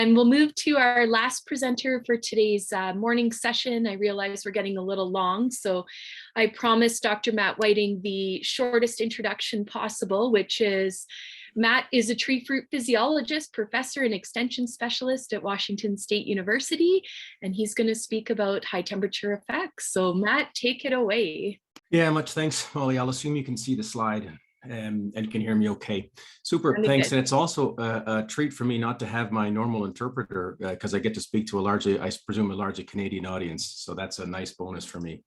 And we'll move to our last presenter for today's morning session. I realize we're getting a little long, so I promised Dr. Matt Whiting the shortest introduction possible, which is Matt is a tree fruit physiologist, professor and extension specialist at Washington State University, and he's going to speak about high temperature effects. So Matt, take it away. Yeah, much thanks, Molly. I'll assume you can see the slide and can hear me okay. Super, thanks. Good. And it's also a treat for me not to have my normal interpreter because I get to speak to I presume a largely Canadian audience. So that's a nice bonus for me.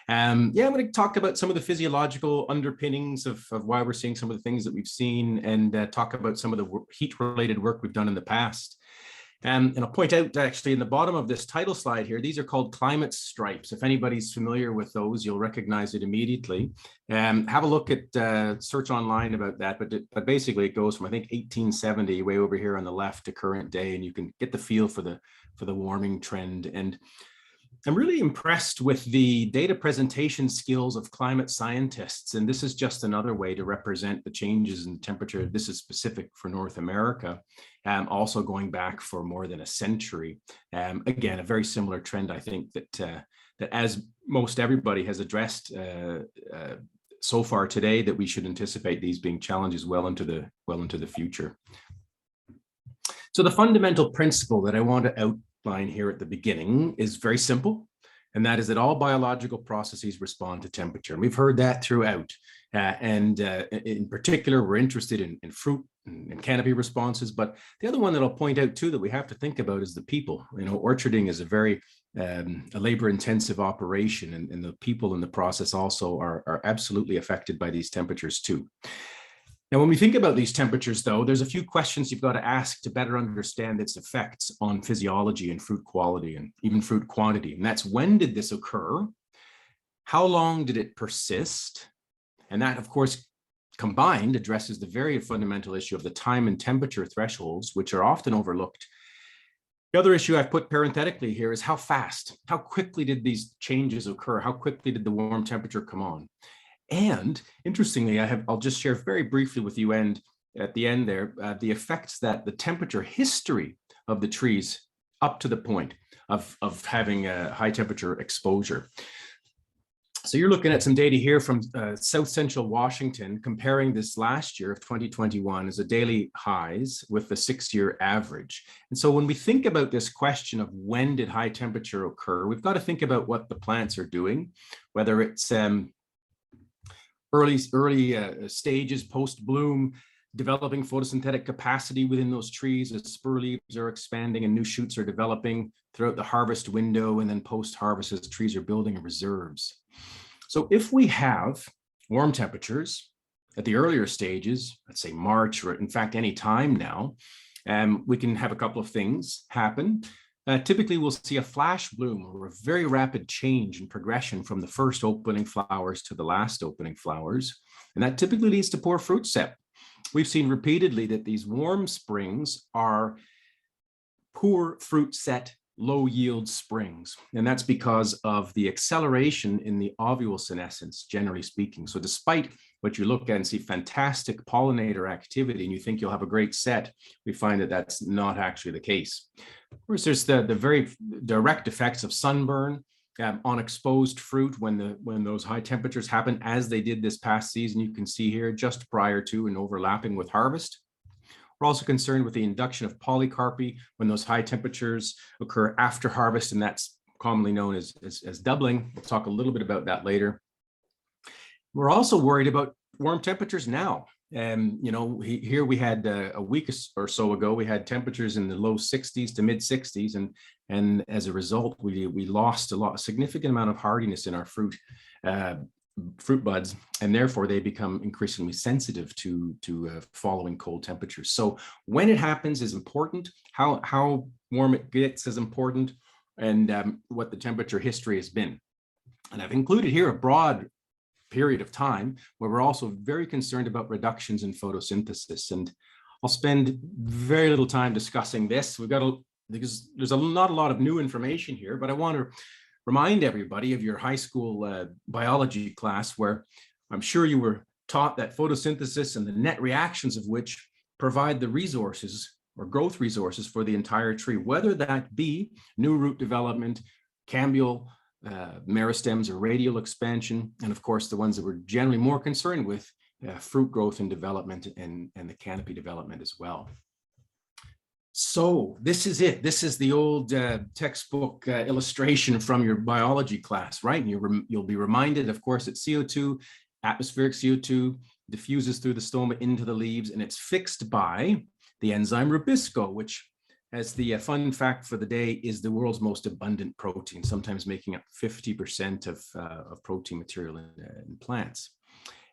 Yeah, I'm going to talk about some of the physiological underpinnings of why we're seeing some of the things that we've seen and talk about some of the heat-related work we've done in the past. And I'll point out actually in the bottom of this title slide here, these are called climate stripes. If anybody's familiar with those, you'll recognize it immediately. Have a look at search online about that, but basically it goes from I think 1870 way over here on the left to current day, and you can get the feel for the warming trend. And I'm really impressed with the data presentation skills of climate scientists, and this is just another way to represent the changes in temperature. This is specific for North America, also going back for more than a century. Again, a very similar trend, I think, that as most everybody has addressed so far today, that we should anticipate these being challenges well into the future. So the fundamental principle that I want to outline here at the beginning is very simple, and that is that all biological processes respond to temperature. And we've heard that throughout. In particular, we're interested in fruit and canopy responses. But the other one that I'll point out too that we have to think about is the people. You know, orcharding is a very a labor-intensive operation, and the people in the process also are absolutely affected by these temperatures too. Now, when we think about these temperatures, though, there's a few questions you've got to ask to better understand its effects on physiology and fruit quality and even fruit quantity. And that's, when did this occur? How long did it persist? And that, of course, combined addresses the very fundamental issue of the time and temperature thresholds, which are often overlooked. The other issue I've put parenthetically here is how fast, how quickly did these changes occur? How quickly did the warm temperature come on? And interestingly, I'll just share very briefly with you and at the end there, the effects that the temperature history of the trees up to the point of having a high temperature exposure. So you're looking at some data here from South Central Washington, comparing this last year of 2021 as a daily highs with the 6-year average. And so when we think about this question of when did high temperature occur, we've got to think about what the plants are doing, whether it's early stages post-bloom, developing photosynthetic capacity within those trees as spur leaves are expanding and new shoots are developing throughout the harvest window, and then post-harvest as trees are building reserves. So if we have warm temperatures at the earlier stages, let's say March, or in fact any time now, we can have a couple of things happen. Typically, we'll see a flash bloom or a very rapid change in progression from the first opening flowers to the last opening flowers. And that typically leads to poor fruit set. We've seen repeatedly that these warm springs are poor fruit set, low yield springs. And that's because of the acceleration in the ovule senescence, generally speaking. So despite what you look at and see fantastic pollinator activity and you think you'll have a great set, we find that that's not actually the case. Of course, there's the very direct effects of sunburn on exposed fruit when those high temperatures happen, as they did this past season. You can see here just prior to and overlapping with harvest. We're also concerned with the induction of polycarpy when those high temperatures occur after harvest, and that's commonly known as doubling. We'll talk a little bit about that later. We're also worried about warm temperatures now. You know, here we had a week or so ago, we had temperatures in the low 60s to mid 60s, and as a result, we lost a significant amount of hardiness in our fruit buds, and therefore they become increasingly sensitive to following cold temperatures. So when it happens is important. How warm it gets is important, and what the temperature history has been. And I've included here a broad period of time where we're also very concerned about reductions in photosynthesis. And I'll spend very little time discussing this. Because there's not a lot of new information here, but I want to remind everybody of your high school biology class, where I'm sure you were taught that photosynthesis and the net reactions of which provide the resources or growth resources for the entire tree, whether that be new root development, cambial, meristems, or radial expansion, and of course the ones that we're generally more concerned with, fruit growth and development, and the canopy development as well. So this is it. This is the old textbook illustration from your biology class, right? And you'll be reminded, of course, that CO2, atmospheric CO2, diffuses through the stoma into the leaves, and it's fixed by the enzyme rubisco, which, as the fun fact for the day, is the world's most abundant protein, sometimes making up 50% of protein material in plants.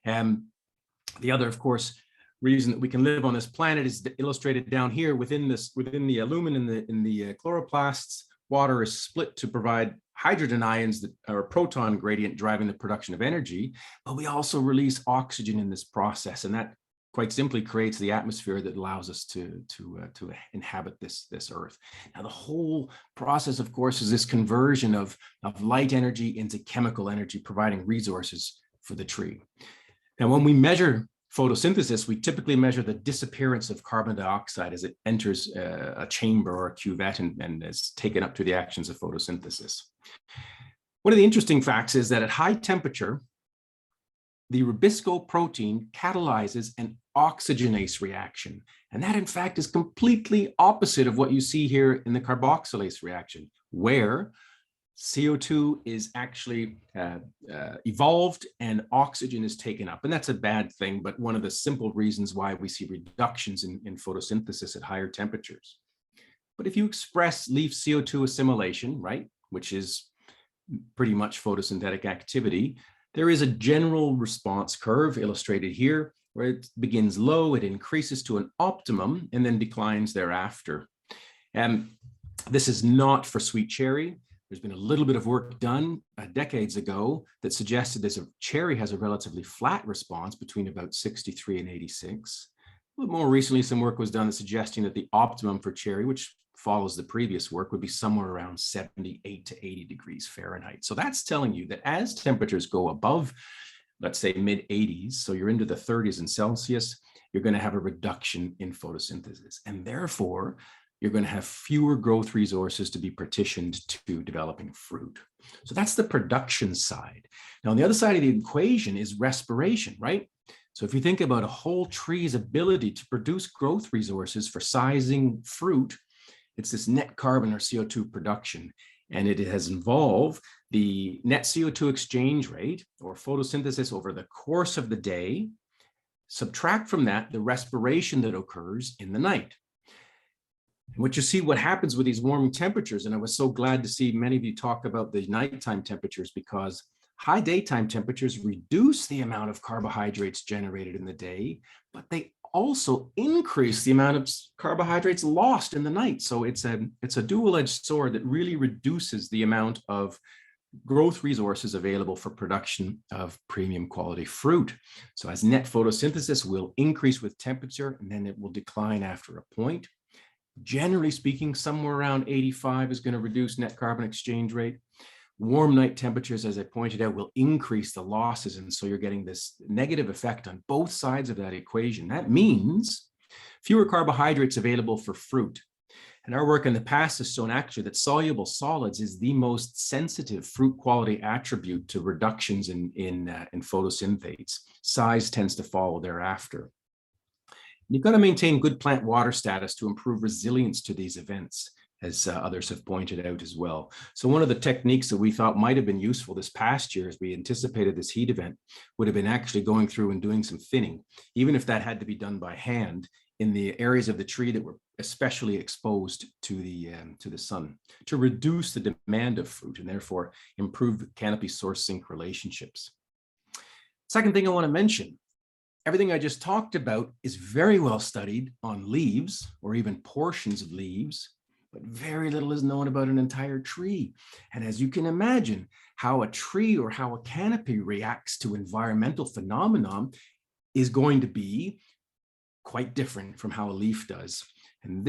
The other, of course, reason that we can live on this planet is illustrated down here. Within the lumen in the chloroplasts, water is split to provide hydrogen ions that are a proton gradient driving the production of energy, but we also release oxygen in this process, and that quite simply creates the atmosphere that allows us to inhabit this Earth. Now, the whole process, of course, is this conversion of light energy into chemical energy, providing resources for the tree. Now, when we measure photosynthesis, we typically measure the disappearance of carbon dioxide as it enters a chamber or a cuvette and is taken up through the actions of photosynthesis. One of the interesting facts is that at high temperature, the rubisco protein catalyzes an oxygenase reaction. And that, in fact, is completely opposite of what you see here in the carboxylase reaction, where CO2 is actually evolved and oxygen is taken up. And that's a bad thing, but one of the simple reasons why we see reductions in photosynthesis at higher temperatures. But if you express leaf CO2 assimilation, right, which is pretty much photosynthetic activity, there is a general response curve illustrated here, where it begins low, it increases to an optimum, and then declines thereafter. And this is not for sweet cherry. There's been a little bit of work done decades ago that suggested this cherry has a relatively flat response between about 63 and 86. But more recently, some work was done suggesting that the optimum for cherry, which follows the previous work, would be somewhere around 78 to 80 degrees Fahrenheit. So that's telling you that as temperatures go above, let's say mid 80s, so you're into the 30s in Celsius, you're going to have a reduction in photosynthesis. And therefore, you're going to have fewer growth resources to be partitioned to developing fruit. So that's the production side. Now, on the other side of the equation is respiration, right? So if you think about a whole tree's ability to produce growth resources for sizing fruit, it's this net carbon or CO2 production. And it has involved the net CO2 exchange rate or photosynthesis over the course of the day. Subtract from that the respiration that occurs in the night. And what you see, what happens with these warming temperatures, and I was so glad to see many of you talk about the nighttime temperatures, because high daytime temperatures reduce the amount of carbohydrates generated in the day, but they also increase the amount of carbohydrates lost in the night. So it's a dual-edged sword that really reduces the amount of growth resources available for production of premium quality fruit. So as net photosynthesis will increase with temperature, and then it will decline after a point. Generally speaking, somewhere around 85 is going to reduce net carbon exchange rate. Warm night temperatures, as I pointed out, will increase the losses. And so you're getting this negative effect on both sides of that equation. That means fewer carbohydrates available for fruit. And our work in the past has shown actually that soluble solids is the most sensitive fruit quality attribute to reductions in photosynthates. Size tends to follow thereafter. You've got to maintain good plant water status to improve resilience to these events, as others have pointed out as well. So one of the techniques that we thought might have been useful this past year as we anticipated this heat event would have been actually going through and doing some thinning, even if that had to be done by hand in the areas of the tree that were especially exposed to the sun, to reduce the demand of fruit and therefore improve canopy source sink relationships. Second thing I want to mention, everything I just talked about is very well studied on leaves or even portions of leaves, but very little is known about an entire tree. And as you can imagine, how a tree or how a canopy reacts to environmental phenomenon is going to be quite different from how a leaf does. And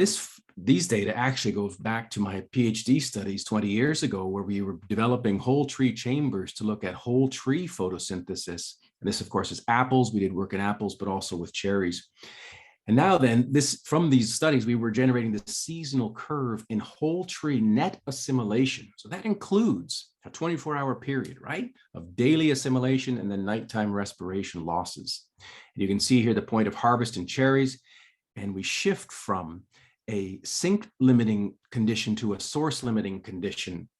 these data actually goes back to my PhD studies 20 years ago, where we were developing whole tree chambers to look at whole tree photosynthesis. And this, of course, is apples. We did work in apples, but also with cherries. And now then, from these studies, we were generating this seasonal curve in whole tree net assimilation. So that includes a 24-hour period, right, of daily assimilation and then nighttime respiration losses. And you can see here the point of harvest in cherries, and we shift from a sink limiting condition to a source limiting condition.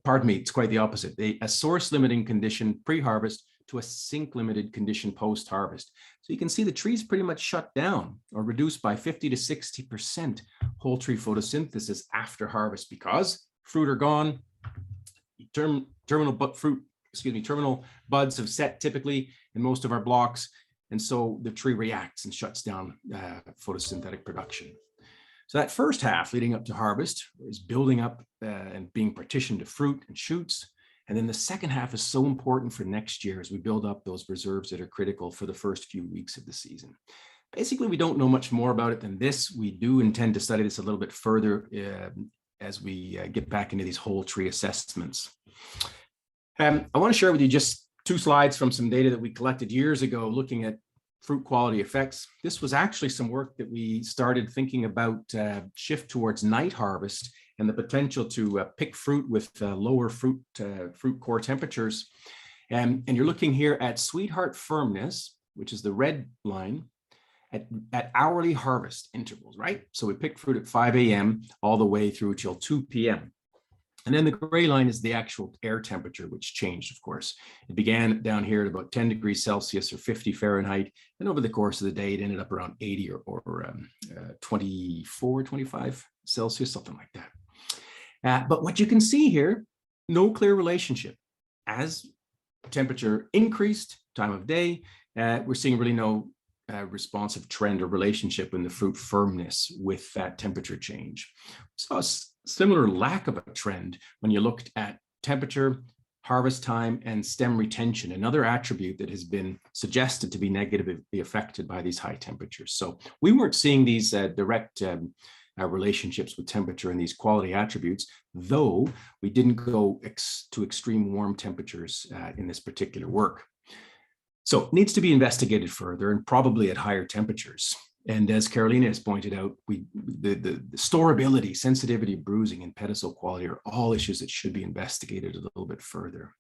Pardon me, it's quite the opposite. A source limiting condition pre-harvest to a sink limited condition post-harvest. So you can see the trees pretty much shut down or reduced by 50 to 60% whole tree photosynthesis after harvest because fruit are gone. Terminal buds have set typically in most of our blocks. And so the tree reacts and shuts down photosynthetic production. So that first half leading up to harvest is building up and being partitioned to fruit and shoots. And then the second half is so important for next year as we build up those reserves that are critical for the first few weeks of the season. Basically, we don't know much more about it than this. We do intend to study this a little bit further as we get back into these whole tree assessments. I want to share with you just 2 slides from some data that we collected years ago looking at fruit quality effects. This was actually some work that we started thinking about shift towards night harvest and the potential to pick fruit with lower fruit core temperatures. And you're looking here at sweetheart firmness, which is the red line, at hourly harvest intervals, right? So we pick fruit at 5 a.m. all the way through till 2 p.m. And then the gray line is the actual air temperature, which changed, of course. It began down here at about 10 degrees Celsius or 50 Fahrenheit. And over the course of the day, it ended up around 80 or 24, 25 Celsius, something like that. But what you can see here, no clear relationship. As temperature increased, time of day, we're seeing really no responsive trend or relationship in the fruit firmness with that temperature change. We saw a similar lack of a trend when you looked at temperature, harvest time, and stem retention, another attribute that has been suggested to be negatively affected by these high temperatures. So we weren't seeing these direct relationships with temperature and these quality attributes, though we didn't go to extreme warm temperatures in this particular work. So it needs to be investigated further and probably at higher temperatures. And as Carolina has pointed out, the storability, sensitivity, bruising, and pedicel quality are all issues that should be investigated a little bit further.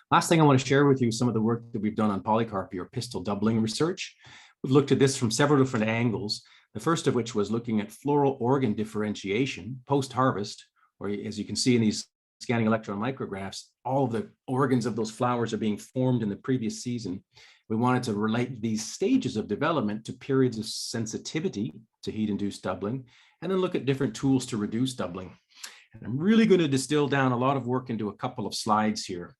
Last thing I want to share with you is some of the work that we've done on polycarpy or pistil doubling research. We've looked at this from several different angles, the first of which was looking at floral organ differentiation post-harvest, where, as you can see in these scanning electron micrographs, all of the organs of those flowers are being formed in the previous season. We wanted to relate these stages of development to periods of sensitivity to heat-induced doubling, and then look at different tools to reduce doubling. And I'm really going to distill down a lot of work into a couple of slides here.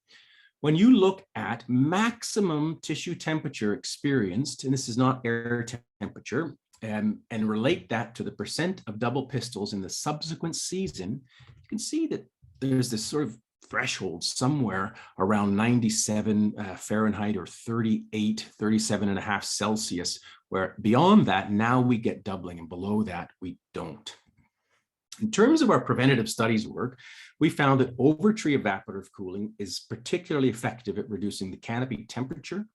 When you look at maximum tissue temperature experienced, and this is not air temperature, and relate that to the percent of double pistils in the subsequent season, you can see that there's this sort of threshold somewhere around 97 Fahrenheit or 37.5 Celsius, where beyond that, now we get doubling, and below that, we don't. In terms of our preventative studies work, we found that over-tree evaporative cooling is particularly effective at reducing the canopy temperature.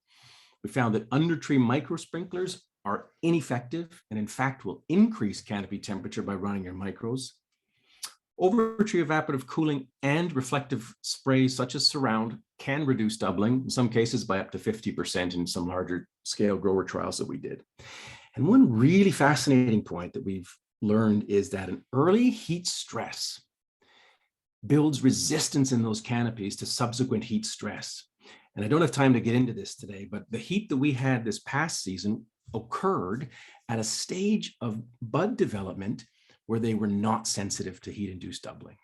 We found that under-tree microsprinklers are ineffective and in fact will increase canopy temperature by running your micros. Over-tree evaporative cooling and reflective sprays such as Surround can reduce doubling, in some cases by up to 50% in some larger scale grower trials that we did. And one really fascinating point that we've learned is that an early heat stress builds resistance in those canopies to subsequent heat stress. And I don't have time to get into this today, but the heat that we had this past season occurred at a stage of bud development where they were not sensitive to heat-induced doubling.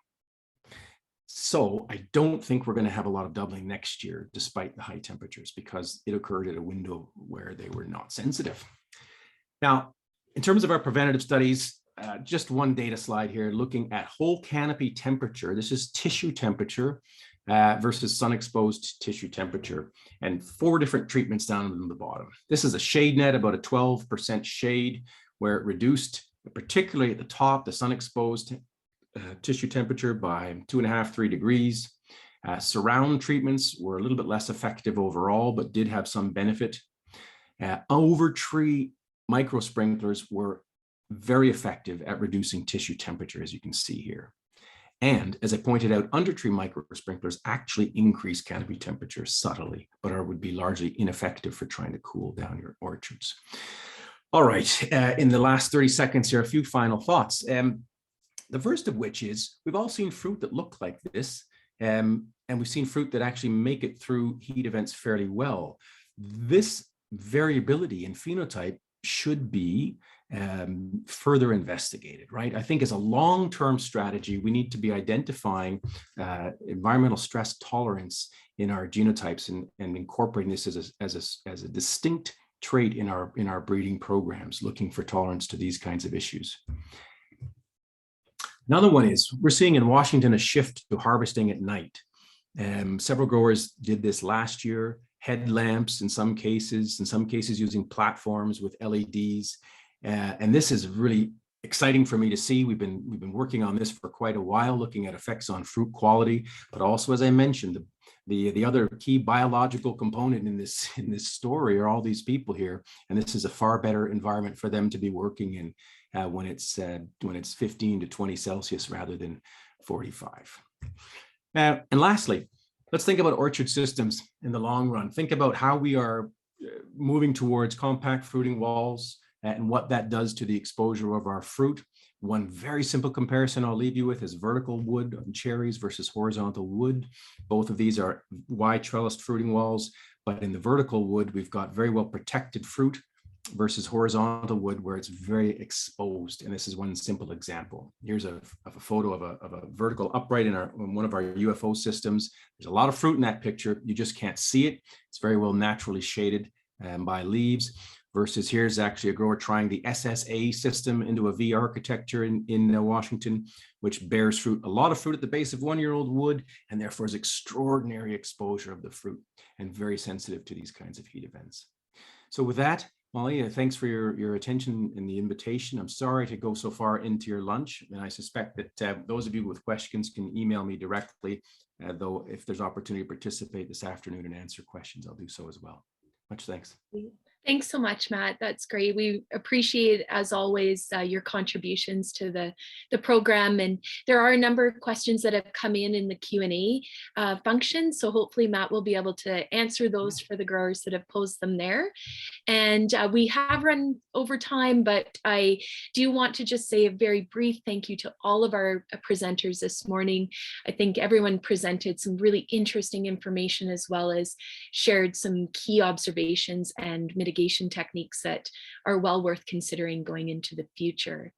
So I don't think we're going to have a lot of doubling next year, despite the high temperatures, because it occurred at a window where they were not sensitive. Now, in terms of our preventative studies, just one data slide here, looking at whole canopy temperature. This is tissue temperature versus sun-exposed tissue temperature, and 4 different treatments down in the bottom. This is a shade net, about a 12% shade, where it reduced, particularly at the top, the sun-exposed tissue temperature by 2.5, 3 degrees. Surround treatments were a little bit less effective overall, but did have some benefit. Over-tree micro sprinklers were very effective at reducing tissue temperature, as you can see here. And as I pointed out, under tree micro sprinklers actually increase canopy temperature subtly, but would be largely ineffective for trying to cool down your orchards. All right, in the last 30 seconds here, a few final thoughts. The first of which is we've all seen fruit that look like this, and we've seen fruit that actually make it through heat events fairly well. This variability in phenotype should be further investigated, right? I think as a long-term strategy, we need to be identifying environmental stress tolerance in our genotypes and incorporating this as a distinct trait in our breeding programs, looking for tolerance to these kinds of issues. Another one is we're seeing in Washington a shift to harvesting at night. Several growers did this last year, headlamps in some cases using platforms with LEDs. And this is really exciting for me to see. We've been working on this for quite a while, looking at effects on fruit quality, but also, as I mentioned, the other key biological component in this story are all these people here, and this is a far better environment for them to be working in when it's 15 to 20 Celsius rather than 45. And lastly, let's think about orchard systems in the long run. Think about how we are moving towards compact fruiting walls and what that does to the exposure of our fruit. One very simple comparison I'll leave you with is vertical wood on cherries versus horizontal wood. Both of these are wide trellised fruiting walls, but in the vertical wood, we've got very well protected fruit versus horizontal wood where it's very exposed. And this is one simple example. Here's a photo of a vertical upright in one of our UFO systems. There's a lot of fruit in that picture. You just can't see it. It's very well naturally shaded by leaves. Versus here's actually a grower trying the SSA system into a V architecture in Washington, which bears fruit, a lot of fruit at the base of 1-year-old wood, and therefore is extraordinary exposure of the fruit and very sensitive to these kinds of heat events. So with that, Molly, thanks for your attention and the invitation. I'm sorry to go so far into your lunch, and I suspect that those of you with questions can email me directly, though if there's opportunity to participate this afternoon and answer questions, I'll do so as well. Much thanks. Thanks so much, Matt. That's great. We appreciate, as always, your contributions to the program. And there are a number of questions that have come in the Q&A function. So hopefully Matt will be able to answer those for the growers that have posed them there. And we have run over time, but I do want to just say a very brief thank you to all of our presenters this morning. I think everyone presented some really interesting information as well as shared some key observations and mitigation techniques that are well worth considering going into the future.